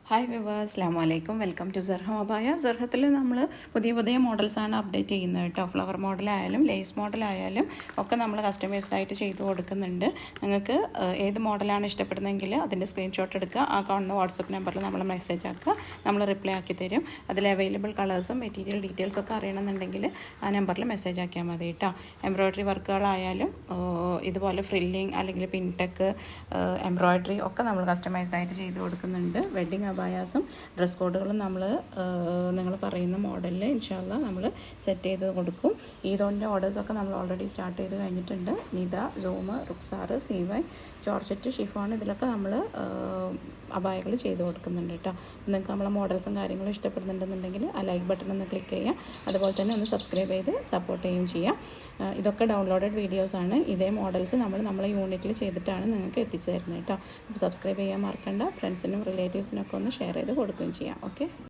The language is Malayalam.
ഹായ് വിവേഴ്സ്, അസ്സലാമു അലൈക്കും. Welcome to സർഹം അബായ. സർഹത്തിൽ നമ്മൾ പുതിയ മോഡൽസാണ് അപ്ഡേറ്റ് ചെയ്യുന്നത് കേട്ടോ. ഫ്ലവർ മോഡലായാലും ലേസ് മോഡലായാലും ഒക്കെ നമ്മൾ കസ്റ്റമൈസ്ഡ് ആയിട്ട് ചെയ്ത് കൊടുക്കുന്നുണ്ട്. നിങ്ങൾക്ക് ഏത് മോഡലാണ് ഇഷ്ടപ്പെടുന്നതെങ്കിൽ അതിൻ്റെ സ്ക്രീൻഷോട്ട് എടുക്കുക, ആ കാണുന്ന വാട്സപ്പ് നമ്പറിൽ നമ്മൾ മെസ്സേജ് ആക്കുക, നമ്മൾ റിപ്ലൈ ആക്കി തരും. അതിൽ അവൈലബിൾ കളേഴ്സും മെറ്റീരിയൽ ഡീറ്റെയിൽസൊക്കെ അറിയണമെന്നുണ്ടെങ്കിൽ ആ നമ്പറിൽ മെസ്സേജ് ആക്കിയാൽ മതി കേട്ടോ. എംബ്രോയ്ഡറി വർക്കുകളായാലും ഇതുപോലെ ഫ്രില്ലിങ് അല്ലെങ്കിൽ പിൻടെക്ക് എംബ്രോയ്ഡറി ഒക്കെ നമ്മൾ കസ്റ്റമൈസ്ഡ് ആയിട്ട് ചെയ്ത് കൊടുക്കുന്നുണ്ട്. വെഡ്ഡിങ് അബായാസും ഡ്രസ് കോഡുകളും നമ്മൾ നിങ്ങൾ പറയുന്ന മോഡലിൽ ഇൻഷാല്ല നമ്മൾ സെറ്റ് ചെയ്ത് കൊടുക്കും. ഈദോൻ്റെ ഓർഡേഴ്സൊക്കെ നമ്മൾ ഓൾറെഡി സ്റ്റാർട്ട് ചെയ്ത് കഴിഞ്ഞിട്ടുണ്ട്. നിദ, സോമ്, റുക്സാറ്, സീവൈ, ജോർജറ്റ്, ഷിഫോൺ ഇതിലൊക്കെ നമ്മൾ അബായകൾ ചെയ്ത് കൊടുക്കുന്നുണ്ട് കേട്ടോ. നിങ്ങൾക്ക് നമ്മളെ മോഡൽസും കാര്യങ്ങളും ഇഷ്ടപ്പെടുന്നുണ്ടെന്നുണ്ടെങ്കിൽ ആ ലൈക്ക് ബട്ടൺ ഒന്ന് ക്ലിക്ക് ചെയ്യാം. അതുപോലെ തന്നെ ഒന്ന് സബ്സ്ക്രൈബ് ചെയ്ത് സപ്പോർട്ട് ചെയ്യുകയും ചെയ്യാം. ഇതൊക്കെ ഡൗൺലോഡഡ് വീഡിയോസാണ്. ഇതേ മോഡൽസ് നമ്മളെ യൂണിറ്റിൽ ചെയ്തിട്ടാണ് നിങ്ങൾക്ക് എത്തിച്ചു തരുന്നത് കേട്ടോ. അപ്പോൾ സബ്സ്ക്രൈബ് ചെയ്യാൻ മറക്കണ്ട. ഫ്രണ്ട്സിനും റിലേറ്റീവ്സിനൊക്കെ ഒന്ന് ഷെയർ ചെയ്ത് കൊടുക്കുകയും ചെയ്യാം. ഓക്കെ.